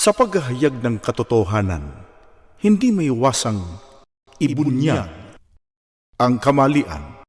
Sa paghahayag ng katotohanan, hindi may iwasang ibunyag ang kamalian.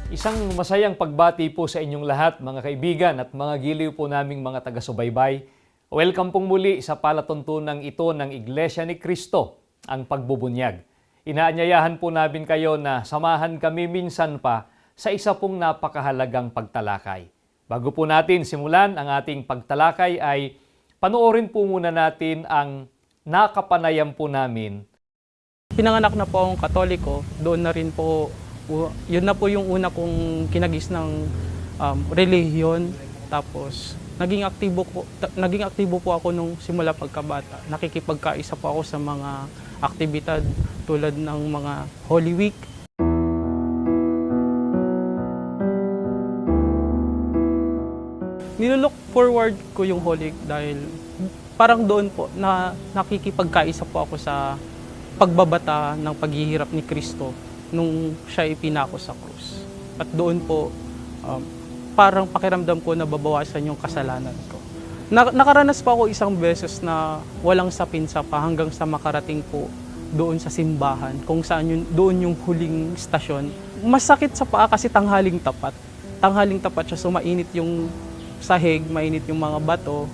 Isang masayang pagbati po sa inyong lahat, mga kaibigan at mga giliw po naming mga taga-subaybay. Welcome pong muli sa palatuntunang ito ng Iglesia ni Cristo, ang pagbubunyag. Inaanyayahan po namin kayo na samahan kami minsan pa sa isa pong napakahalagang pagtalakay. Bago po natin simulan ang ating pagtalakay ay panoorin po muna natin ang nakapanayam po namin. Pinanganak na po akong Katoliko, doon na rin po, yun na po yung una kong kinagis ng relihiyon. Tapos naging aktibo po ako nung simula pagkabata. Nakikipagkaisa po ako sa mga aktibidad tulad ng mga Holy Week. Nilook forward ko yung Holy Week dahil parang doon po na nakikipagkaisa po ako sa pagbabata ng paghihirap ni Kristo nung siya ipinako sa krus. At doon po, parang pakiramdam ko na babawasan yung kasalanan ko. Nakaranas pa ako isang beses na walang sapin pa hanggang sa makarating po doon sa simbahan, kung saan doon yung huling stasyon. Masakit sa paa kasi tanghaling tapat. Tanghaling tapat siya, so mainit yung sahig, mainit yung mga bato.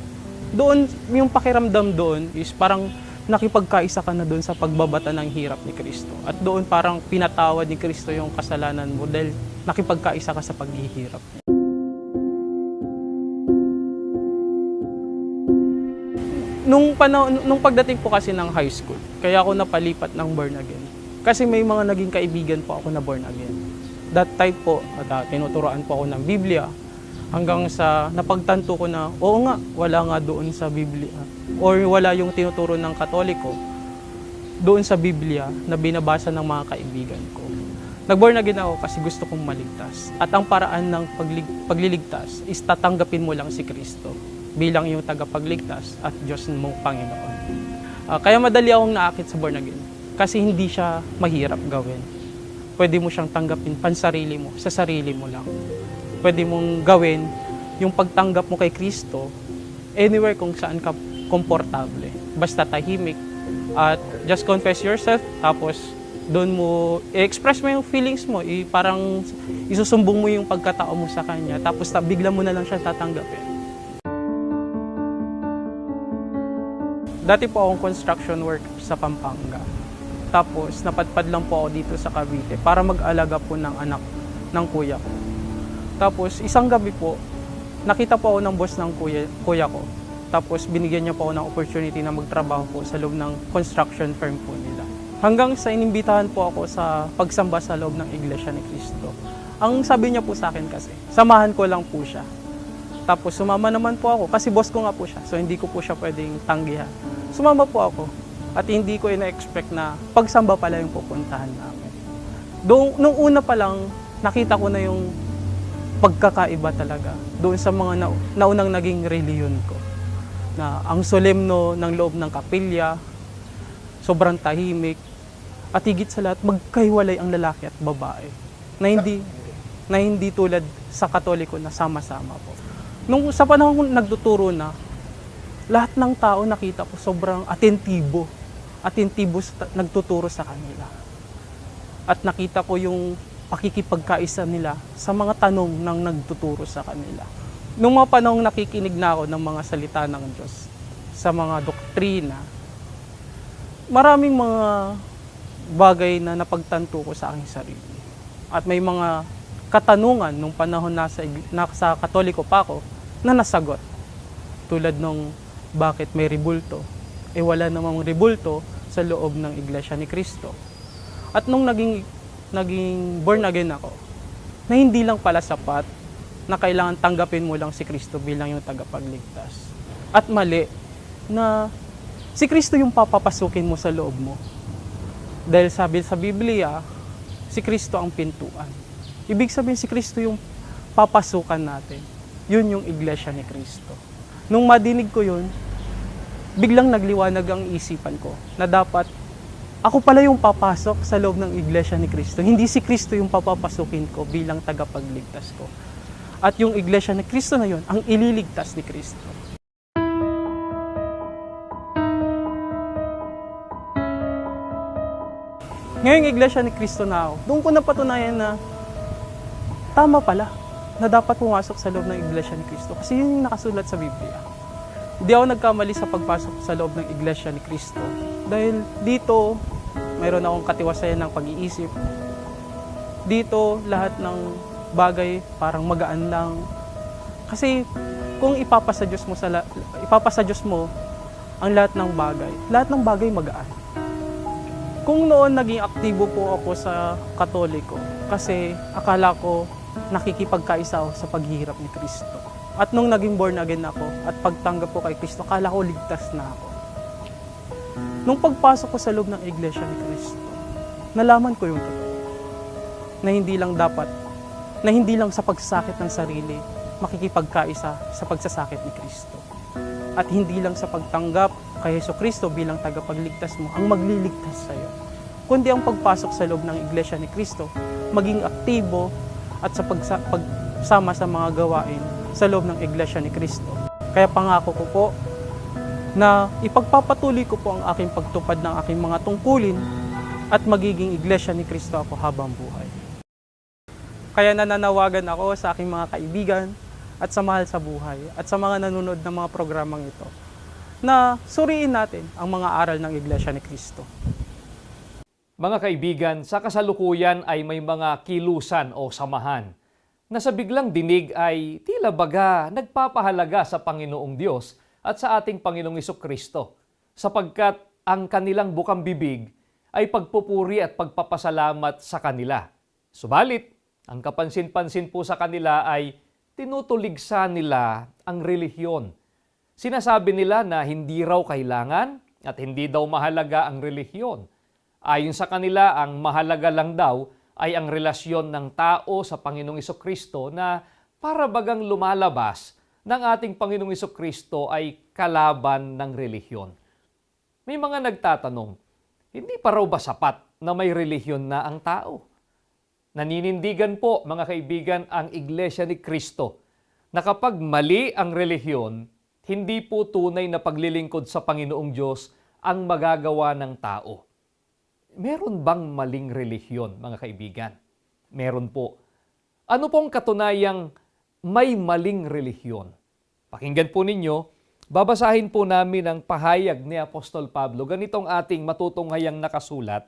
Doon, yung pakiramdam doon is parang nakipagkaisa ka na doon sa pagbabata ng hirap ni Kristo. At doon parang pinatawad ni Kristo yung kasalanan mo dahil nakipagkaisa ka sa paghihirap. Nung pagdating po kasi ng high school, kaya ako napalipat ng born again. Kasi may mga naging kaibigan po ako na born again. That time po, tinuturoan po ako ng Biblia. Hanggang sa napagtanto ko na, oo nga, wala nga doon sa Biblia. Or wala yung tinuturo ng Katoliko doon sa Biblia na binabasa ng mga kaibigan ko. Nag-born again ako kasi gusto kong maligtas. At ang paraan ng pagliligtas is tatanggapin mo lang si Kristo bilang yung tagapagligtas at Diyos mong Panginoon. Kaya madali akong naakit sa born again kasi hindi siya mahirap gawin. Pwede mo siyang tanggapin pansarili mo, sa sarili mo lang. Pwede mong gawin yung pagtanggap mo kay Kristo anywhere kung saan ka komportable. Basta tahimik at just confess yourself, tapos doon mo i-express mo yung feelings mo, parang isusumbong mo yung pagkatao mo sa Kanya, tapos bigla mo na lang siya tatanggapin. Dati po akong construction work sa Pampanga. Tapos napadpad lang po ako dito sa Cavite para mag-alaga po ng anak ng kuya ko. Tapos isang gabi po, nakita po ako ng boss ng kuya ko. Tapos binigyan niya po ako ng opportunity na magtrabaho po sa loob ng construction firm po nila. Hanggang sa inimbitahan po ako sa pagsamba sa loob ng Iglesia ni Cristo. Ang sabi niya po sa akin kasi, samahan ko lang po siya. Tapos sumama naman po ako kasi boss ko nga po siya. So hindi ko po siya pwedeng tanggihan. Sumama po ako at hindi ko ina-expect na pagsamba pala yung pupuntahan namin. Nung una pa lang, nakita ko na yung pagkakaiba talaga doon sa mga naunang naging reliyon ko. Na ang solemno ng loob ng kapilya, sobrang tahimik, at higit sa lahat, magkahiwalay ang lalaki at babae. Na hindi tulad sa Katoliko na sama-sama po. Nung sa panahon nagtuturo na, lahat ng tao nakita ko sobrang atentibo nagtuturo sa kanila. At nakita ko yung pakikipagkaisa nila sa mga tanong ng nagtuturo sa kanila. Nung mga panahong nakikinig na ako ng mga salita ng Diyos, sa mga doktrina, maraming mga bagay na napagtanto ko sa aking sarili. At may mga katanungan nung panahon nasa Katoliko pa ako na nasagot. Tulad nung bakit may rebulto? Wala namang rebulto sa loob ng Iglesia ni Cristo. At nung naging born again ako, na hindi lang pala sapat na kailangan tanggapin mo lang si Kristo bilang yung tagapagligtas. At mali na si Kristo yung papapasukin mo sa loob mo. Dahil sabi sa Biblia, si Kristo ang pintuan. Ibig sabihin si Kristo yung papasukan natin. Yun yung Iglesia ni Cristo. Nung madinig ko yun, biglang nagliwanag ang isipan ko na dapat ako pala yung papasok sa loob ng Iglesia ni Cristo. Hindi si Cristo yung papapasukin ko bilang tagapagligtas ko. At yung Iglesia ni Cristo na yun, ang ililigtas ni Cristo. Ngayong Iglesia ni Cristo na ako, doon ko napatunayan na tama pala na dapat pumasok sa loob ng Iglesia ni Cristo. Kasi yun yung nakasulat sa Biblia. Hindi ako nagkamali sa pagpasok sa loob ng Iglesia ni Cristo. Dahil dito, mayroon akong katiwasayan ng pag-iisip. Dito, lahat ng bagay parang magaan lang. Kasi kung ipapasa Diyos mo ang lahat ng bagay magaan. Kung noon naging aktibo po ako sa Katoliko, kasi akala ko nakikipagkaisa ako sa paghihirap ni Kristo. At nung naging born again ako at pagtanggap ko kay Kristo, akala ko ligtas na ako. Nung pagpasok ko sa loob ng Iglesia ni Kristo, nalaman ko yung totoo. Na hindi lang sa pagsasakit ng sarili, makikipagkaisa sa pagsasakit ni Kristo. At hindi lang sa pagtanggap kay Jesucristo bilang tagapagligtas mo ang magliligtas sa iyo, kundi ang pagpasok sa loob ng Iglesia ni Cristo, maging aktibo at sa pagsama sa mga gawain sa loob ng Iglesia ni Cristo. Kaya pangako ko po na ipagpapatuloy ko po ang aking pagtupad ng aking mga tungkulin at magiging Iglesia ni Cristo ako habang buhay. Kaya nananawagan ako sa aking mga kaibigan at sa mahal sa buhay at sa mga nanonood ng mga programang ito na suriin natin ang mga aral ng Iglesia ni Cristo. Mga kaibigan, sa kasalukuyan ay may mga kilusan o samahan na sa biglang dinig ay tila baga nagpapahalaga sa Panginoong Diyos at sa ating Panginoong Jesucristo, sapagkat ang kanilang bukang bibig ay pagpupuri at pagpapasalamat sa kanila. Subalit, ang kapansin-pansin po sa kanila ay tinutuligsa nila ang relihiyon. Sinasabi nila na hindi raw kailangan at hindi daw mahalaga ang relihiyon. Ayon sa kanila, ang mahalaga lang daw ay ang relasyon ng tao sa Panginoong Jesucristo na para bagang lumalabas ng ating Panginoong Jesucristo ay kalaban ng relihiyon. May mga nagtatanong, hindi pa raw ba sapat na may relihiyon na ang tao? Naninindigan po, mga kaibigan, ang Iglesia ni Cristo na kapag mali ang relihiyon, hindi po tunay na paglilingkod sa Panginoong Diyos ang magagawa ng tao. Meron bang maling relihiyon, mga kaibigan? Meron po. Ano pong katunayang may maling relihiyon? Pakinggan po ninyo, babasahin po namin ang pahayag ni Apostol Pablo. Ganitong ating matutunghayang nakasulat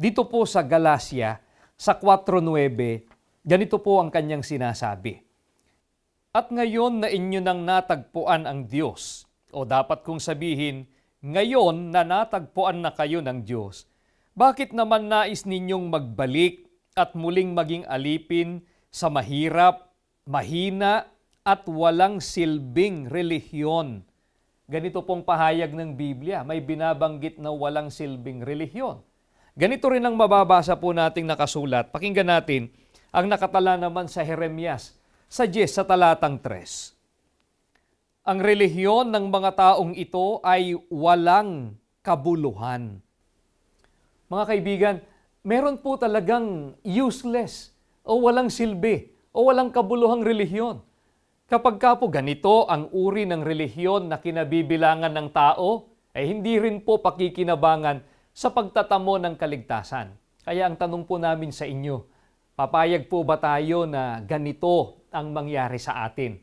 dito po sa Galacia, sa 4:9, ganito po ang kanyang sinasabi. At ngayon na inyo nang natagpuan ang Diyos, o dapat kong sabihin, ngayon na natagpuan na kayo ng Diyos, bakit naman nais ninyong magbalik at muling maging alipin sa mahirap, mahina, at walang silbing relihiyon? Ganito pong pahayag ng Biblia, may binabanggit na walang silbing relihiyon. Ganito rin ang mababasa po nating nakasulat. Pakinggan natin ang nakatala naman sa Jeremias, sa 10 sa talatang 3. Ang relihiyon ng mga taong ito ay walang kabuluhan. Mga kaibigan, meron po talagang useless o walang silbi o walang kabuluhang relihiyon. Kapag ka po ganito ang uri ng relihiyon na kinabibilangan ng tao, ay hindi rin po pakikinabangan sa pagtatamo ng kaligtasan. Kaya ang tanong po namin sa inyo, papayag po ba tayo na ganito ang mangyari sa atin?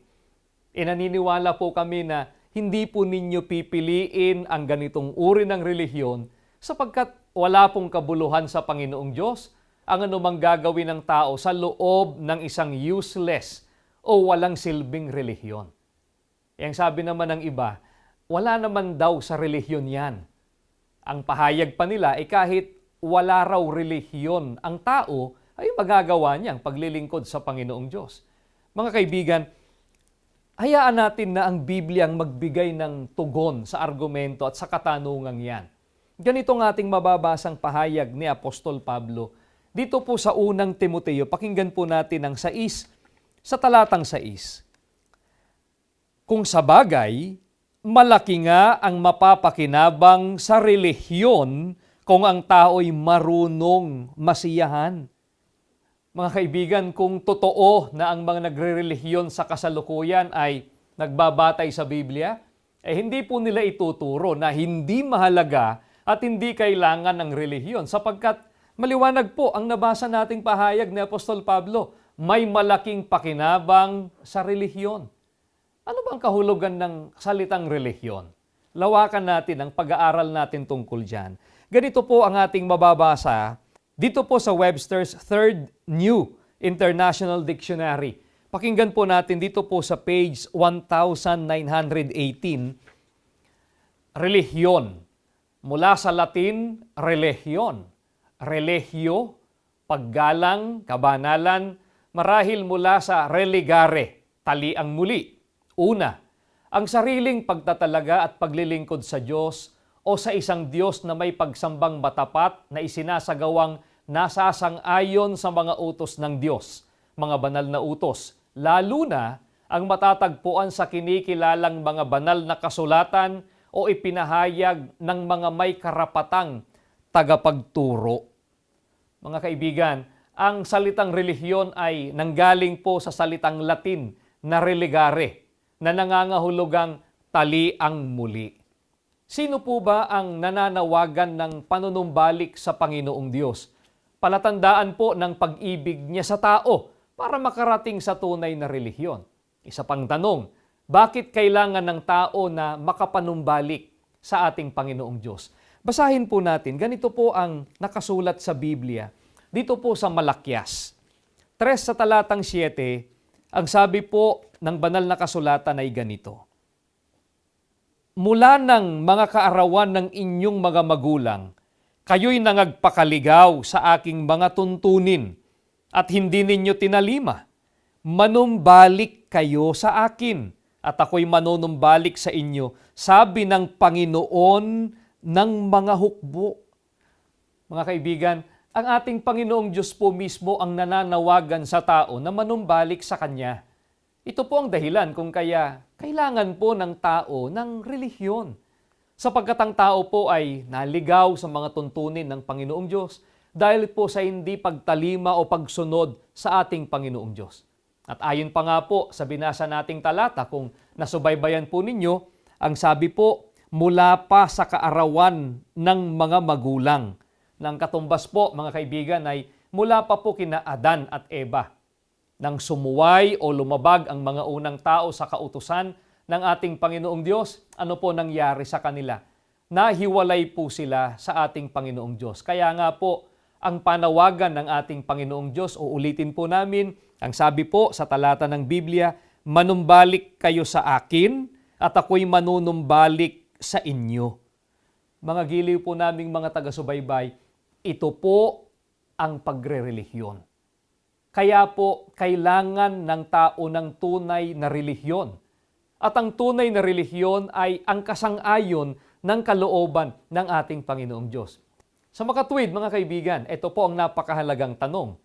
Naniniwala po kami na hindi po ninyo pipiliin ang ganitong uri ng relihiyon sapagkat wala pong kabuluhan sa Panginoong Diyos ang anumang gagawin ng tao sa loob ng isang useless o walang silbing relihiyon. Yang sabi naman ng iba, wala naman daw sa relihiyon yan. Ang pahayag pa nila ay kahit wala raw relihiyon ang tao, ay magagawa niyang paglilingkod sa Panginoong Diyos. Mga kaibigan, hayaan natin na ang Biblia ang magbigay ng tugon sa argumento at sa katanungang yan. Ganito ang ating mababasang pahayag ni Apostol Pablo. Dito po sa unang Timoteo, pakinggan po natin ang 6, sa talatang 6. Kung sa bagay, malaki nga ang mapapakinabang sa relihiyon kung ang tao'y marunong masiyahan. Mga kaibigan, kung totoo na ang mga nagre-relihiyon sa kasalukuyan ay nagbabatay sa Biblia, hindi po nila ituturo na hindi mahalaga at hindi kailangan ng relihiyon sapagkat maliwanag po ang nabasa nating pahayag ni Apostol Pablo, may malaking pakinabang sa relihiyon. Ano bang kahulugan ng salitang relihiyon? Lawakan natin ang pag-aaral natin tungkol dyan. Ganito po ang ating mababasa dito po sa Webster's Third New International Dictionary. Pakinggan po natin dito po sa page 1918, relihiyon. Mula sa Latin, religion. Religio, paggalang, kabanalan, marahil mula sa religare, taliang muli. Una, ang sariling pagtatalaga at paglilingkod sa Diyos o sa isang Diyos na may pagsambang matapat na isinasagawang nasasang-ayon sa mga utos ng Diyos, mga banal na utos, lalo na ang matatagpuan sa kinikilalang mga banal na kasulatan o ipinahayag ng mga may karapatang tagapagturo. Mga kaibigan, ang salitang relihiyon ay nanggaling po sa salitang Latin na religare, na nangangahulugang taliang muli. Sino po ba ang nananawagan ng panunumbalik sa Panginoong Diyos? Palatandaan po ng pag-ibig niya sa tao para makarating sa tunay na relihiyon. Isa pang tanong, bakit kailangan ng tao na makapanumbalik sa ating Panginoong Diyos? Basahin po natin, ganito po ang nakasulat sa Biblia. Dito po sa Malakyas 3 sa talatang 7, ang sabi po ng banal na kasulatan ay ganito. Mula ng mga kaarawan ng inyong mga magulang, kayo'y nangagpakaligaw sa aking mga tuntunin at hindi ninyo tinalima. Manumbalik kayo sa akin at ako'y manunumbalik sa inyo, sabi ng Panginoon ng mga hukbo. Mga kaibigan, ang ating Panginoong Diyos po mismo ang nananawagan sa tao na manumbalik sa Kanya. Ito po ang dahilan kung kaya kailangan po ng tao ng relihiyon. Sapagkat ang tao po ay naligaw sa mga tuntunin ng Panginoong Diyos dahil po sa hindi pagtalima o pagsunod sa ating Panginoong Diyos. At ayon pa nga po sa binasa nating talata, kung nasubaybayan po ninyo, ang sabi po, mula pa sa kaarawan ng mga magulang. Nang katumbas po, mga kaibigan, ay mula pa po kina Adan at Eva. Nang sumuway o lumabag ang mga unang tao sa kautusan ng ating Panginoong Diyos, ano po nangyari sa kanila? Nahiwalay po sila sa ating Panginoong Diyos. Kaya nga po, ang panawagan ng ating Panginoong Diyos, o ulitin po namin, ang sabi po sa talata ng Biblia, manumbalik kayo sa akin at ako'y manunumbalik sa inyo. Mga giliw po naming mga taga-subaybay, ito po ang pagre-relihiyon. Kaya po, kailangan ng tao ng tunay na relihiyon. At ang tunay na relihiyon ay ang kasang-ayon ng kalooban ng ating Panginoong Diyos. Sa makatuwid, mga kaibigan, ito po ang napakahalagang tanong.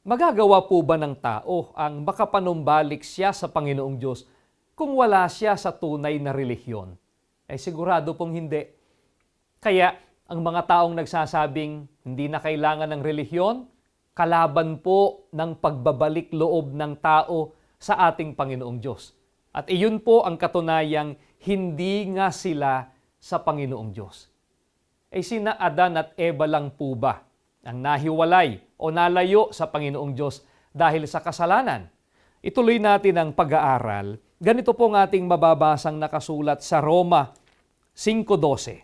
Magagawa po ba ng tao ang makapanumbalik siya sa Panginoong Diyos kung wala siya sa tunay na relihiyon? Sigurado pong hindi. Kaya, ang mga taong nagsasabing hindi na kailangan ng relihiyon, kalaban po ng pagbabalik loob ng tao sa ating Panginoong Diyos. At iyon po ang katunayang hindi nga sila sa Panginoong Diyos. Sina Adan at Eva lang po ba ang nahiwalay o nalayo sa Panginoong Diyos dahil sa kasalanan? Ituloy natin ang pag-aaral. Ganito po ang ating mababasang nakasulat sa Roma 5:12.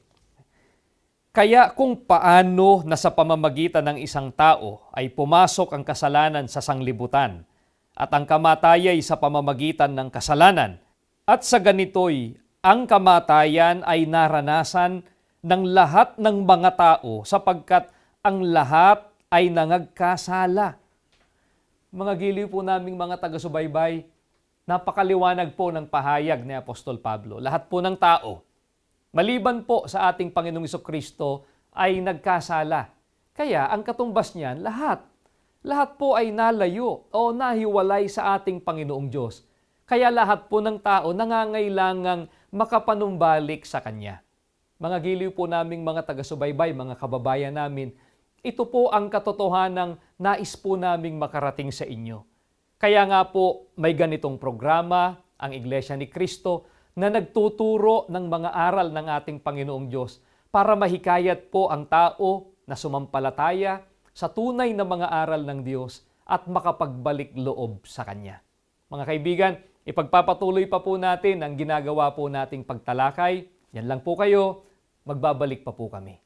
Kaya kung paano na sa pamamagitan ng isang tao ay pumasok ang kasalanan sa sanglibutan at ang kamatay ay sa pamamagitan ng kasalanan, at sa ganito'y ang kamatayan ay naranasan ng lahat ng mga tao sapagkat ang lahat ay nangagkasala. Mga giliw po naming mga taga-subaybay, napakaliwanag po ng pahayag ni Apostol Pablo. Lahat po ng tao, maliban po sa ating Panginoong Jesucristo, ay nagkasala. Kaya ang katumbas niyan, lahat po ay nalayo o nahiwalay sa ating Panginoong Diyos. Kaya lahat po ng tao nangangailangang makapanumbalik sa Kanya. mga giliw po naming mga taga-subaybay, mga kababayan namin, ito po ang katotohanang nais po naming makarating sa inyo. Kaya nga po may ganitong programa, ang Iglesia ni Cristo, na nagtuturo ng mga aral ng ating Panginoong Diyos para mahikayat po ang tao na sumampalataya sa tunay na mga aral ng Diyos at makapagbalik loob sa Kanya. Mga kaibigan, ipagpapatuloy pa po natin ang ginagawa po nating pagtalakay. Yan lang po kayo, magbabalik pa po kami.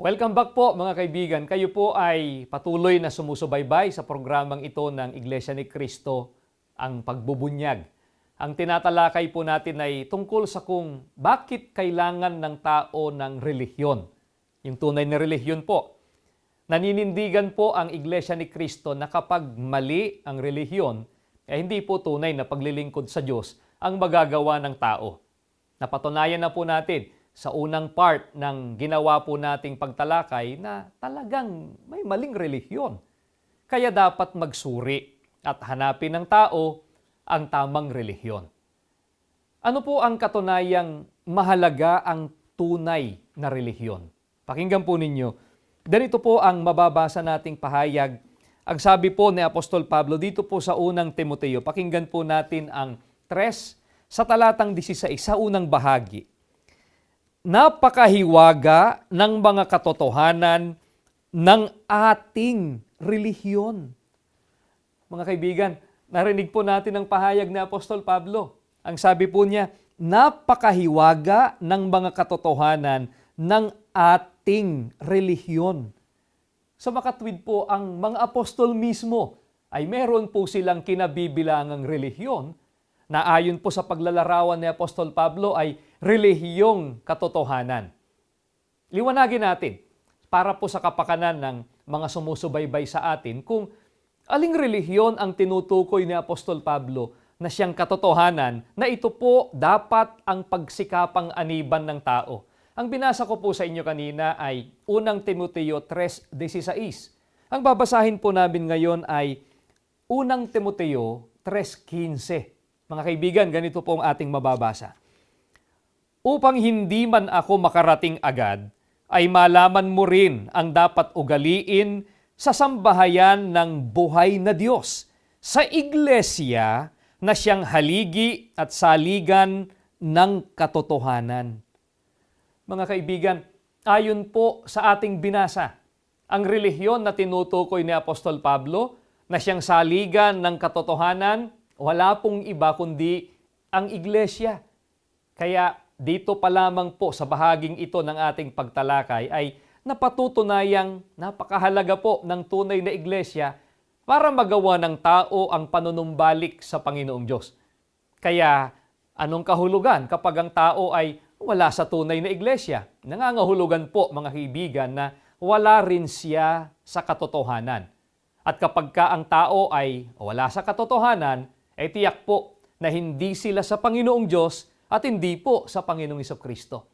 Welcome back po mga kaibigan. Kayo po ay patuloy na sumusubaybay sa programang ito ng Iglesia ni Cristo, ang pagbubunyag. Ang tinatalakay po natin ay tungkol sa kung bakit kailangan ng tao ng relihiyon. Yung tunay na relihiyon po. Naninindigan po ang Iglesia ni Cristo na kapag mali ang relihiyon, hindi po tunay na paglilingkod sa Diyos ang magagawa ng tao. Napatunayan na po natin sa unang part ng ginawa po nating pagtalakay na talagang may maling relihiyon. Kaya dapat magsuri at hanapin ng tao ang tamang relihiyon. Ano po ang katunayang mahalaga ang tunay na relihiyon? Pakinggan po ninyo. Ganito po ang mababasa nating pahayag. Ang sabi po ni Apostol Pablo dito po sa unang Timoteo, pakinggan po natin ang 3 sa talatang 16 sa unang bahagi. Napakahiwaga ng mga katotohanan ng ating relihiyon. Mga kaibigan, narinig po natin ang pahayag ni Apostol Pablo. Ang sabi po niya, napakahiwaga ng mga katotohanan ng ating relihiyon. Sa makatwid po, ang mga apostol mismo ay meron po silang kinabibilangang relihiyon na ayon po sa paglalarawan ni Apostol Pablo ay relihiyong katotohanan. Liwanagin natin para po sa kapakanan ng mga sumusubaybay sa atin kung aling relihiyon ang tinutukoy ni Apostol Pablo na siyang katotohanan na ito po dapat ang pagsikapang aniban ng tao. Ang binasa ko po sa inyo kanina ay unang Timoteo 3:16. Ang babasahin po namin ngayon ay unang Timoteo 3:15. Mga kaibigan, ganito po ang ating mababasa. Upang hindi man ako makarating agad, ay malaman mo rin ang dapat ugaliin sa sambahayan ng buhay na Diyos, sa iglesia na siyang haligi at saligan ng katotohanan. Mga kaibigan, ayon po sa ating binasa, ang relihiyon na tinutukoy ni Apostol Pablo na siyang saligan ng katotohanan, wala pong iba kundi ang iglesia. Kaya dito pa lamang po sa bahaging ito ng ating pagtalakay ay napatutunayang napakahalaga po ng tunay na iglesia para magawa ng tao ang panunumbalik sa Panginoong Diyos. Kaya anong kahulugan kapag ang tao ay wala sa tunay na iglesia? Nangangahulugan po mga kaibigan na wala rin siya sa katotohanan. At kapag ka ang tao ay wala sa katotohanan, ay tiyak po na hindi sila sa Panginoong Diyos at hindi po sa Panginoong Hesukristo.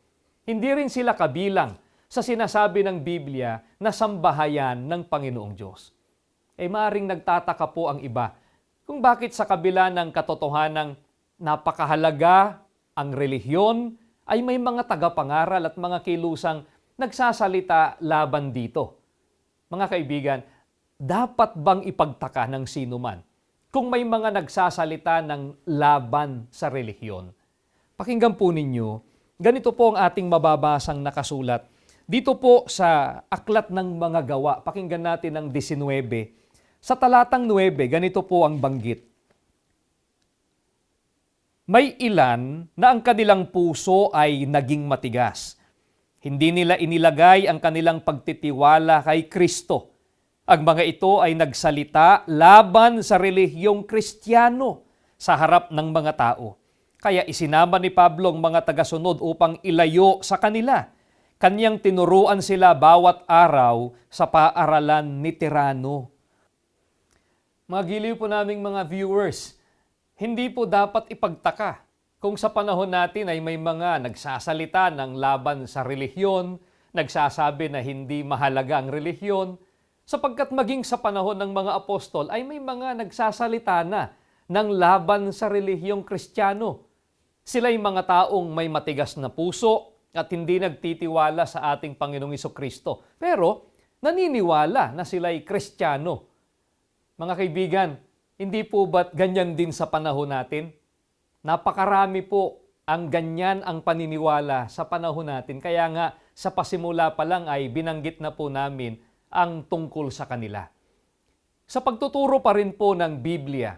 Hindi rin sila kabilang sa sinasabi ng Biblia na sambahayan ng Panginoong Diyos. Maaring nagtataka po ang iba kung bakit sa kabila ng katotohanang napakahalaga ang relihiyon ay may mga tagapangaral at mga kilusang nagsasalita laban dito. Mga kaibigan, dapat bang ipagtaka ng sino man kung may mga nagsasalita ng laban sa relihiyon? Pakinggan po ninyo, ganito po ang ating mababasang nakasulat. Dito po sa Aklat ng Mga Gawa, pakinggan natin ang 19. Sa talatang 9, ganito po ang banggit. May ilan na ang kanilang puso ay naging matigas. Hindi nila inilagay ang kanilang pagtitiwala kay Kristo. Ang mga ito ay nagsalita laban sa relihiyong Kristiyano sa harap ng mga tao. Kaya isinama ni Pablo ang mga tagasunod upang ilayo sa kanila. Kanyang tinuruan sila bawat araw sa paaralan ni Tirano. Mga giliw po naming mga viewers, hindi po dapat ipagtaka kung sa panahon natin ay may mga nagsasalita ng laban sa relihiyon nagsasabi na hindi mahalaga ang relihiyon, sapagkat maging sa panahon ng mga apostol ay may mga nagsasalita na ng laban sa relihiyong Kristiyano. Sila'y mga taong may matigas na puso at hindi nagtitiwala sa ating Panginoong Hesukristo. Pero naniniwala na sila'y Kristiyano. Mga kaibigan, hindi po ba't ganyan din sa panahon natin? Napakarami po ang ganyan ang paniniwala sa panahon natin. Kaya nga sa pasimula pa lang ay binanggit na po namin ang tungkol sa kanila. Sa pagtuturo pa rin po ng Biblia,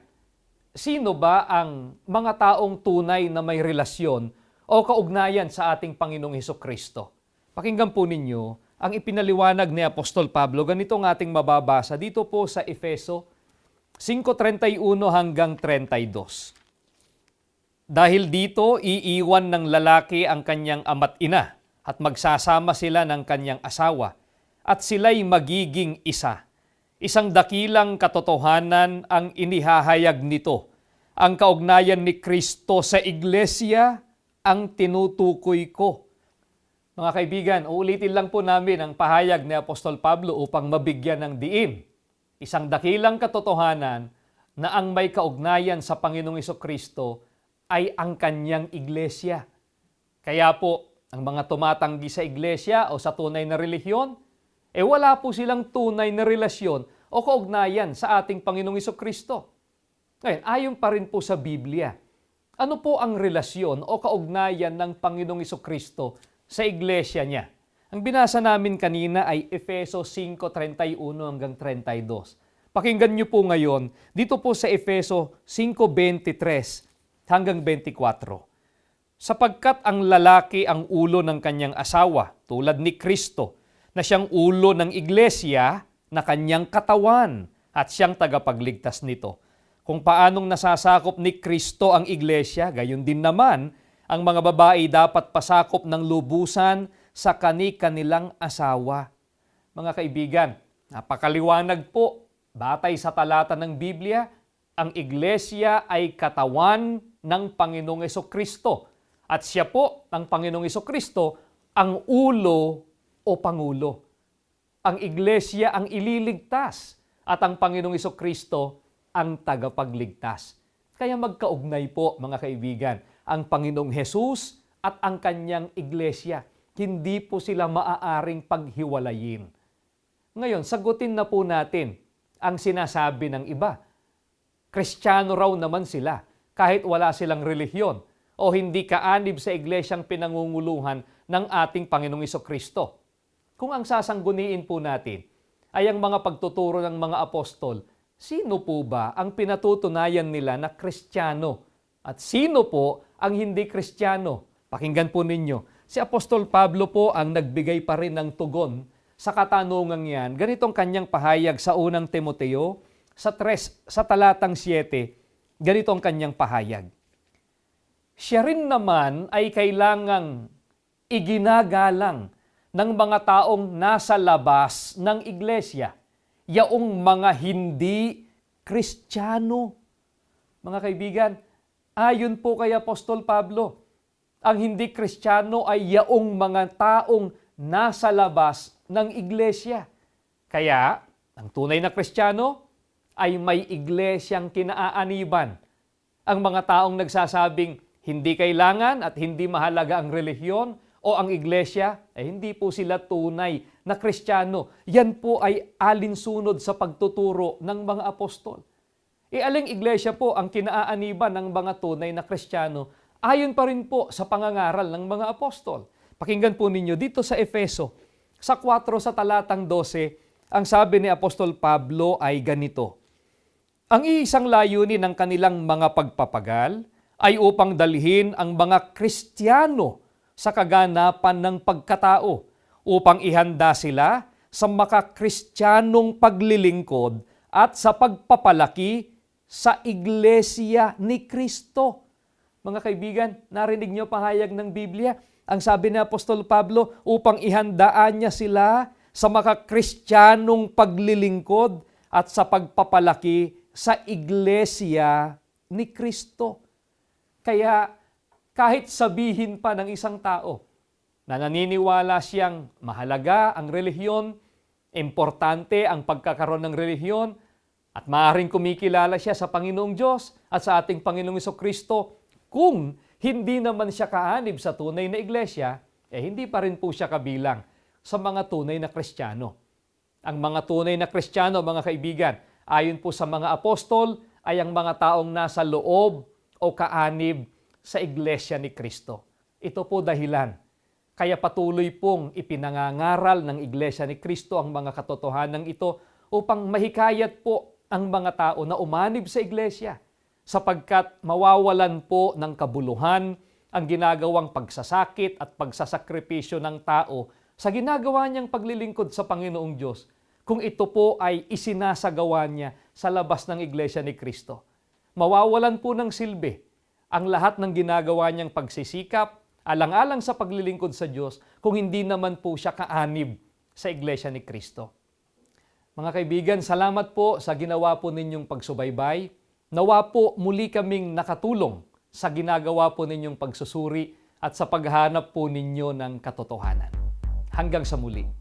sino ba ang mga taong tunay na may relasyon o kaugnayan sa ating Panginoong Hesukristo? Pakinggan po ninyo ang ipinaliwanag ni Apostol Pablo. Ganito ang ating mababasa dito po sa Efeso 5:31 hanggang 32. Dahil dito, iiwan ng lalaki ang kanyang ama't ina at magsasama sila ng kanyang asawa at sila'y magiging isa. Isang dakilang katotohanan ang inihahayag nito. Ang kaugnayan ni Kristo sa iglesia ang tinutukoy ko. Mga kaibigan, uulitin lang po namin ang pahayag ni Apostol Pablo upang mabigyan ng diin. Isang dakilang katotohanan na ang may kaugnayan sa Panginoong Hesukristo ay ang kanyang iglesia. Kaya po, ang mga tumatanggi sa iglesia o sa tunay na relihiyon, wala po silang tunay na relasyon o kaugnayan sa ating Panginoong Hesukristo. Ngayon, ayon pa rin po sa Biblia, ano po ang relasyon o kaugnayan ng Panginoong Hesukristo sa iglesia niya? Ang binasa namin kanina ay Efeso 5:31 hanggang 32. Pakinggan niyo po ngayon, dito po sa Efeso 5:23 hanggang 24. Sapagkat ang lalaki ang ulo ng kanyang asawa, tulad ni Kristo, na siyang ulo ng iglesia na kanyang katawan at siyang tagapagligtas nito. Kung paanong nasasakop ni Kristo ang iglesia, gayon din naman, ang mga babae dapat pasakop ng lubusan sa kani-kanilang asawa. Mga kaibigan, napakaliwanag po, batay sa talata ng Biblia, ang iglesia ay katawan ng Panginoong Hesukristo. At siya po, ang Panginoong Hesukristo, ang ulo o pangulo. Ang iglesia ang ililigtas at ang Panginoong Hesukristo ang tagapagligtas. Kaya magkaugnay po, mga kaibigan, ang Panginoong Hesus at ang kanyang iglesia. Hindi po sila maaaring paghiwalayin. Ngayon, sagutin na po natin ang sinasabi ng iba. Kristiyano raw naman sila kahit wala silang relihiyon o hindi kaanib sa iglesyang pinangunguluhan ng ating Panginoong Hesukristo. Kung ang sasangguniin po natin ay ang mga pagtuturo ng mga apostol, sino po ba ang pinatutunayan nila na Kristiyano? At sino po ang hindi Kristiyano? Pakinggan po ninyo. Si Apostol Pablo po ang nagbigay pa rin ng tugon sa katanungang yan. Ganitong kanyang pahayag sa unang Timoteo, sa talatang 7, ganito ang kanyang pahayag. Siya rin naman ay kailangang iginagalang ng mga taong nasa labas ng iglesia, yaong mga hindi Kristiyano. Mga kaibigan, ayon po kay Apostol Pablo, ang hindi Kristiyano ay yaong mga taong nasa labas ng iglesia. Kaya, ang tunay na Kristiyano ay may iglesyang kinaaaniban. Ang mga taong nagsasabing hindi kailangan at hindi mahalaga ang relihiyon o ang iglesia, hindi po sila tunay na Kristiyano. Yan po ay alinsunod sa pagtuturo ng mga apostol. Aling iglesia po ang kinaaaniban ng mga tunay na Kristiyano, ayon pa rin po sa pangangaral ng mga apostol. Pakinggan po ninyo dito sa Efeso, sa 4 sa talatang 12, ang sabi ni Apostol Pablo ay ganito, ang iisang layunin ng kanilang mga pagpapagal ay upang dalhin ang mga Kristiyano sa kaganapan ng pagkatao, upang ihanda sila sa makakristyanong paglilingkod at sa pagpapalaki sa iglesia ni Kristo. Mga kaibigan, narinig niyo pahayag ng Biblia? Ang sabi ni Apostol Pablo, upang ihandaan niya sila sa makakristyanong paglilingkod at sa pagpapalaki sa iglesia ni Kristo. Kaya kahit sabihin pa ng isang tao na naniniwala siyang mahalaga ang relihiyon, importante ang pagkakaroon ng relihiyon, at maaaring kumikilala siya sa Panginoong Diyos at sa ating Panginoong Jesucristo, kung hindi naman siya kaanib sa tunay na iglesia, hindi pa rin po siya kabilang sa mga tunay na Kristiyano. Ang mga tunay na Kristiyano, mga kaibigan, ayon po sa mga apostol, ay ang mga taong nasa loob o kaanib sa iglesia ni Kristo. Ito po dahilan. Kaya patuloy pong ipinangangaral ng iglesia ni Kristo ang mga katotohanan ito upang mahikayat po ang mga tao na umanib sa iglesia, sapagkat mawawalan po ng kabuluhan ang ginagawang pagsasakit at pagsasakripisyo ng tao sa ginagawa niyang paglilingkod sa Panginoong Diyos kung ito po ay isinasagawa niya sa labas ng iglesia ni Kristo. Mawawalan po ng silbi ang lahat ng ginagawa niyang pagsisikap, alang-alang sa paglilingkod sa Diyos, kung hindi naman po siya kaanib sa iglesia ni Kristo. Mga kaibigan, salamat po sa ginawa po ninyong pagsubaybay. Nawa po muli kaming nakatulong sa ginagawa po ninyong pagsusuri at sa paghahanap po ninyo ng katotohanan. Hanggang sa muli.